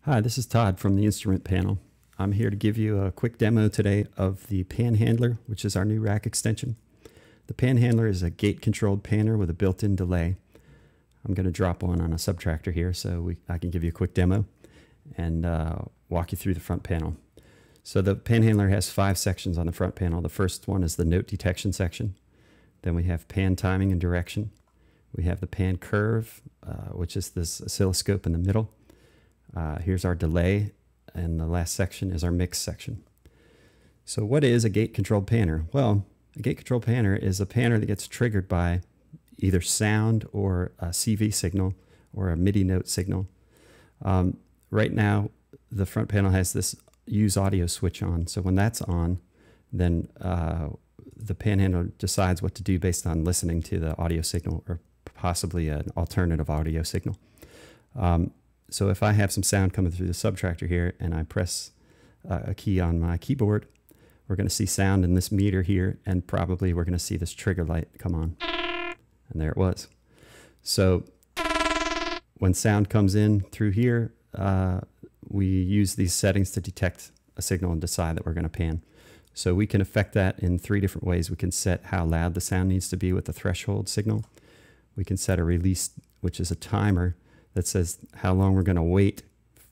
Hi, this is Todd from the instrument panel. I'm here to give you a quick demo today of the PanHandler, which is our new rack extension. The PanHandler is a gate-controlled panner with a built-in delay. I'm going to drop one on a subtractor here so I can give you a quick demo and walk you through the front panel. So the PanHandler has 5 sections on the front panel. The first one is the note detection section. Then we have pan timing and direction. We have the pan curve, which is this oscilloscope in the middle. Here's our delay, and the last section is our mix section. So what is a gate-controlled panner? Well, a gate-controlled panner is a panner that gets triggered by either sound or a CV signal or a MIDI note signal. Right now, the front panel has this use audio switch on. So when that's on, then the PanHandler decides what to do based on listening to the audio signal or possibly an alternative audio signal. So if I have some sound coming through the subtractor here and I press a key on my keyboard, we're going to see sound in this meter here, and probably we're going to see this trigger light come on. And there it was. So when sound comes in through here, we use these settings to detect a signal and decide that we're going to pan. So we can affect that in 3 different ways. We can set how loud the sound needs to be with the threshold signal. We can set a release, which is a timer that says how long we're going to wait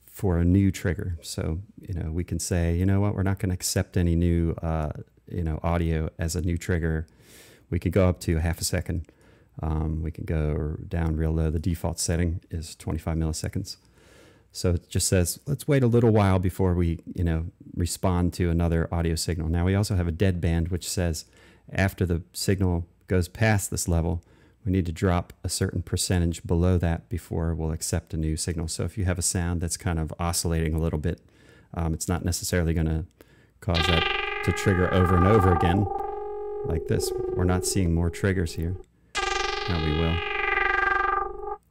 for a new trigger. So, we can say, you know what, we're not going to accept any new, audio as a new trigger. We could go up to half a second. We can go down real low. The default setting is 25 milliseconds. So it just says, let's wait a little while before we, respond to another audio signal. Now we also have a dead band, which says after the signal goes past this level, we need to drop a certain percentage below that before we'll accept a new signal. So if you have a sound that's kind of oscillating a little bit, it's not necessarily going to cause that to trigger over and over again like this. We're not seeing more triggers here. Now we will.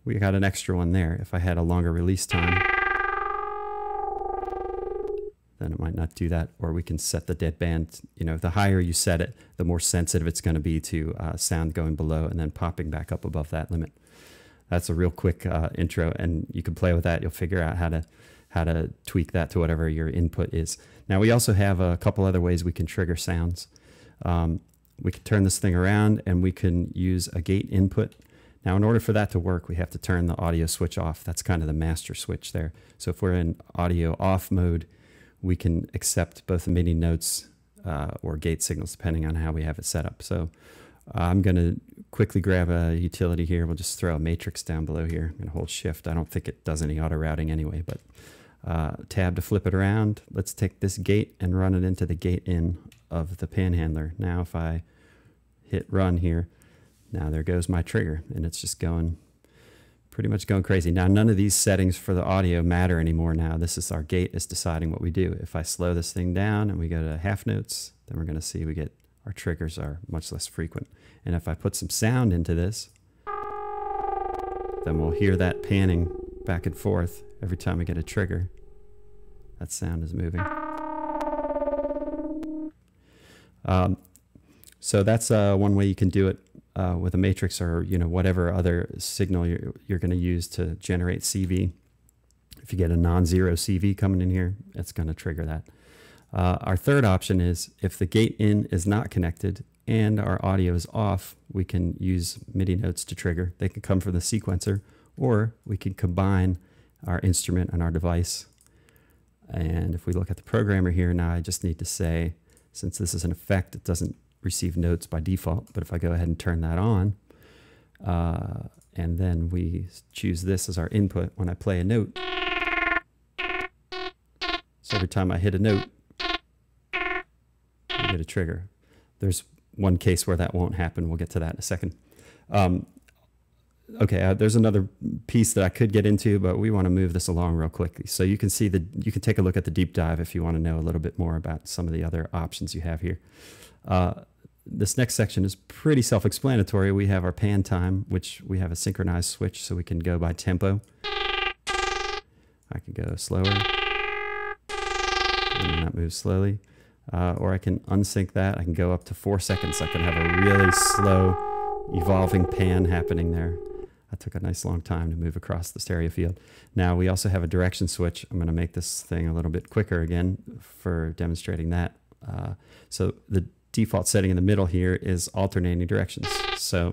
We got an extra one there. If I had a longer release time, then it might not do that. Or we can set the dead band. The higher you set it, the more sensitive it's going to be to sound going below and then popping back up above that limit. That's a real quick intro, and you can play with that. You'll figure out how to tweak that to whatever your input is. Now we also have a couple other ways we can trigger sounds. We can turn this thing around and we can use a gate input. Now in order for that to work, we have to turn the audio switch off. That's kind of the master switch there. So if we're in audio off mode, we can accept both the MIDI notes or gate signals depending on how we have it set up. So I'm going to quickly grab a utility here. We'll just throw a matrix down below here. I'm going to hold shift. I don't think it does any auto routing anyway, but tab to flip it around. Let's take this gate and run it into the gate in of the PanHandler. Now if I hit run here, now there goes my trigger, and it's just pretty much going crazy. Now none of these settings for the audio matter anymore. Now this is our gate is deciding what we do. If I slow this thing down and we go to half notes, then we're going to see our triggers are much less frequent. And if I put some sound into this, then we'll hear that panning back and forth every time we get a trigger. That sound is moving. So that's one way you can do it with a matrix or whatever other signal you're going to use to generate CV. If you get a non-zero CV coming in here, it's going to trigger that. Our third option is if the gate in is not connected and our audio is off, we can use MIDI notes to trigger. They can come from the sequencer, or we can combine our instrument and our device. And if we look at the programmer here, now I just need to say, since this is an effect, it doesn't receive notes by default, but if I go ahead and turn that on, and then we choose this as our input when I play a note. So every time I hit a note, we get a trigger. There's one case where that won't happen. We'll get to that in a second. Okay, there's another piece that I could get into, but we want to move this along real quickly. So you can see you can take a look at the deep dive if you want to know a little bit more about some of the other options you have here. This next section is pretty self-explanatory. We have our pan time, which we have a synchronized switch, so we can go by tempo. I can go slower, and that moves slowly. Or I can unsync that. I can go up to 4 seconds. I can have a really slow, evolving pan happening there. That took a nice long time to move across the stereo field. Now we also have a direction switch. I'm going to make this thing a little bit quicker again for demonstrating that. So the default setting in the middle here is alternating directions. So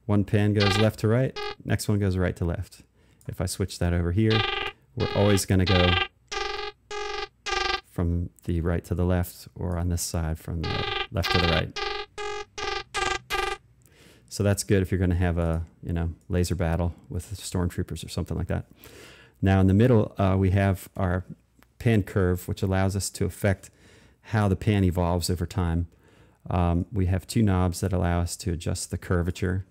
one pan goes left to right, next one goes right to left. If I switch that over here, we're always going to go from the right to the left, or on this side from the left to the right. So that's good if you're going to have a laser battle with stormtroopers or something like that. Now in the middle, we have our pan curve, which allows us to affect how the pan evolves over time. We have two knobs that allow us to adjust the curvature.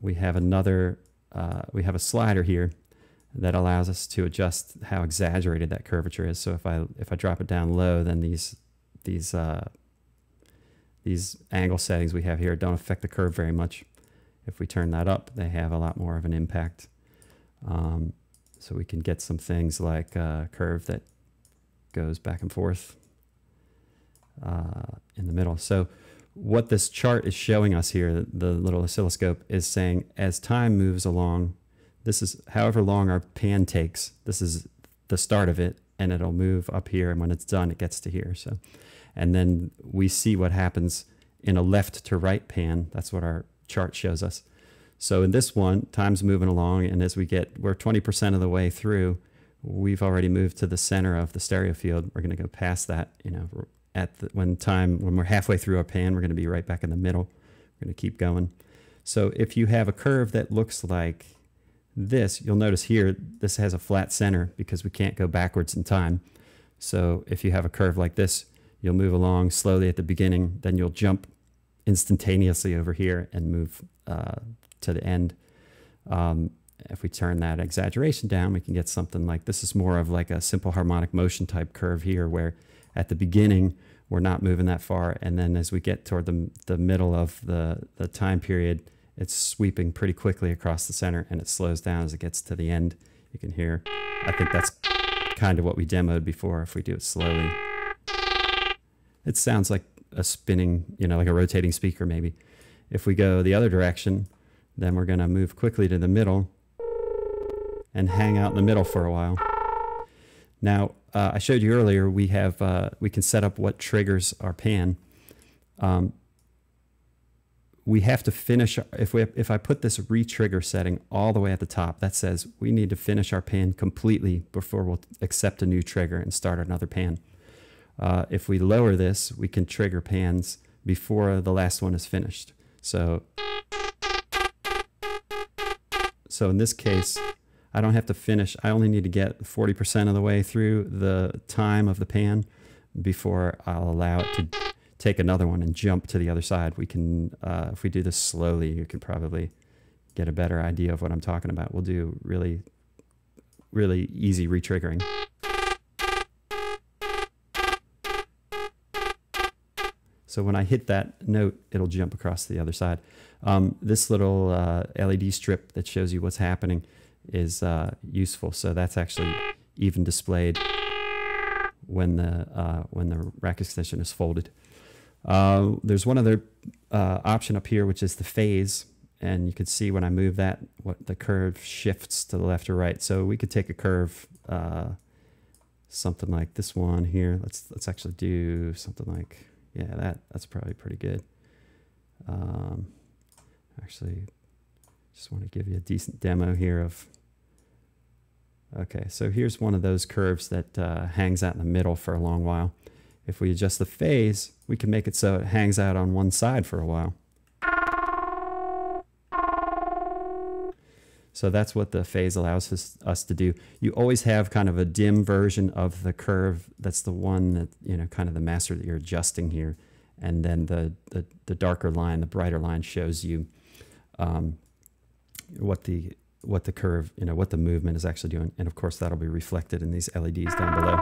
We have a slider here that allows us to adjust how exaggerated that curvature is. So if I drop it down low, then these angle settings we have here don't affect the curve very much. If we turn that up, they have a lot more of an impact. So we can get some things like a curve that goes back and forth in the middle. So what this chart is showing us here, the little oscilloscope, is saying as time moves along, this is however long our pan takes, this is the start of it, and it'll move up here, and when it's done, it gets to here. So, and then we see what happens in a left to right pan. That's what our chart shows us. So in this one, time's moving along, and as we're 20% of the way through, we've already moved to the center of the stereo field. We're going to go past that, when we're halfway through our pan, we're going to be right back in the middle. We're going to keep going. So if you have a curve that looks like this, you'll notice here, this has a flat center because we can't go backwards in time. So if you have a curve like this, you'll move along slowly at the beginning, then you'll jump instantaneously over here and move to the end. If we turn that exaggeration down, we can get something like this. Is more of like a simple harmonic motion type curve here, where at the beginning we're not moving that far, and then as we get toward the middle of the time period, it's sweeping pretty quickly across the center, and it slows down as it gets to the end. You can hear, I think that's kind of what we demoed before. If we do it slowly, it sounds like a spinning, like a rotating speaker maybe. If we go the other direction, then we're going to move quickly to the middle and hang out in the middle for a while. Now, I showed you earlier, we can set up what triggers our pan. We have to finish, if I put this re-trigger setting all the way at the top, that says we need to finish our pan completely before we'll accept a new trigger and start another pan. If we lower this, we can trigger pans before the last one is finished. So in this case, I don't have to finish. I only need to get 40% of the way through the time of the pan before I'll allow it to take another one and jump to the other side. We can, if we do this slowly, you can probably get a better idea of what I'm talking about. We'll do really, really easy re-triggering. So when I hit that note, it'll jump across to the other side. This little LED strip that shows you what's happening is useful. So that's actually even displayed when the rack extension is folded. There's one other option up here, which is the phase, and you can see when I move that, what the curve shifts to the left or right. So we could take a curve, something like this one here. Let's actually do something like, yeah, that's probably pretty good. Actually, just want to give you a decent demo here of. Okay, so here's one of those curves that hangs out in the middle for a long while. If we adjust the phase, we can make it so it hangs out on one side for a while. So that's what the phase allows us to do. You always have kind of a dim version of the curve. That's the one that, kind of the master that you're adjusting here. And then the darker line, the brighter line shows you what the curve, what the movement is actually doing. And of course, that'll be reflected in these LEDs down below.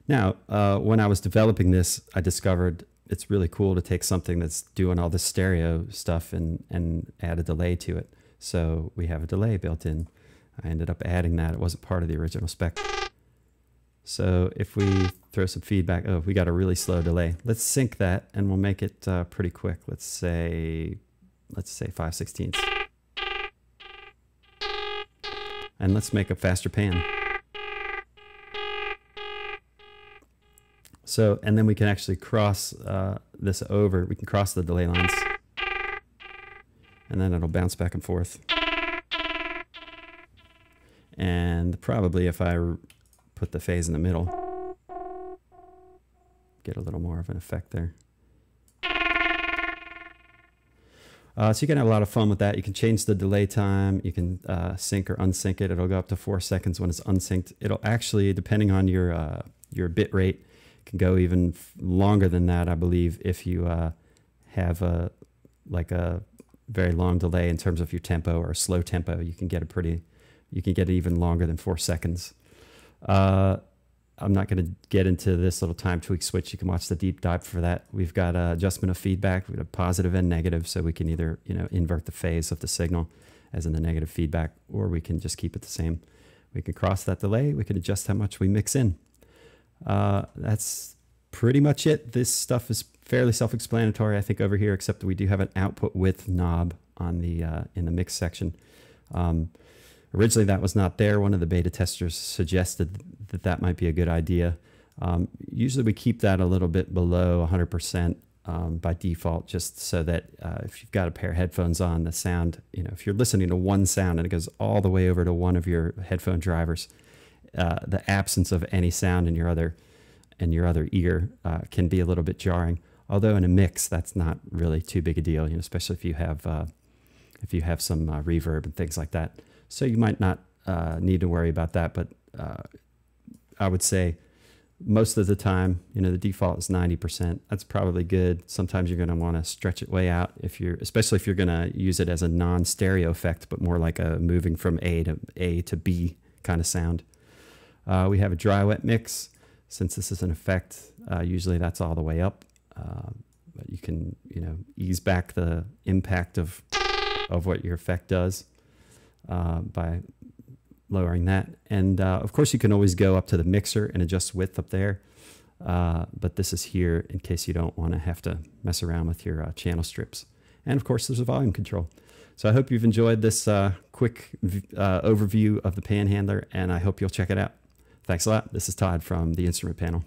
Now, when I was developing this, I discovered it's really cool to take something that's doing all this stereo stuff and add a delay to it. So we have a delay built in. I ended up adding that. It wasn't part of the original spec. So if we throw some feedback, oh, we got a really slow delay. Let's sync that and we'll make it pretty quick. Let's say 5/16. And let's make a faster pan. So, and then we can actually cross this over. We can cross the delay lines. And then it'll bounce back and forth. And probably if I put the phase in the middle, get a little more of an effect there. So you can have a lot of fun with that. You can change the delay time. You can sync or unsync it. It'll go up to 4 seconds when it's unsynced. It'll actually, depending on your bit rate, can go even longer than that, I believe, if you have a very long delay in terms of your tempo or a slow tempo. You can get it even longer than 4 seconds. I'm not going to get into this little time tweak switch. You can watch the deep dive for that. We've got adjustment of feedback. We have positive and negative, so we can either invert the phase of the signal, as in the negative feedback, or we can just keep it the same. We can cross that delay. We can adjust how much we mix in. That's pretty much it. This stuff is fairly self-explanatory, I think, over here, except that we do have an output width knob on the in the mix section. Originally, that was not there. One of the beta testers suggested that that might be a good idea. Usually, we keep that a little bit below 100% by default, just so that if you've got a pair of headphones on, the sound, if you're listening to one sound and it goes all the way over to one of your headphone drivers, the absence of any sound in your other ear can be a little bit jarring. Although in a mix, that's not really too big a deal, especially if you have some reverb and things like that. So you might not need to worry about that, but I would say most of the time, the default is 90%. That's probably good. Sometimes you're going to want to stretch it way out, especially if you're going to use it as a non-stereo effect, but more like a moving from A to B kind of sound. We have a dry wet mix. Since this is an effect, usually that's all the way up. But you can ease back the impact of what your effect does by lowering that. And of course, you can always go up to the mixer and adjust width up there. But this is here in case you don't want to have to mess around with your channel strips. And of course, there's a volume control. So I hope you've enjoyed this quick overview of the PanHandler, and I hope you'll check it out. Thanks a lot. This is Todd from the Instrument Panel.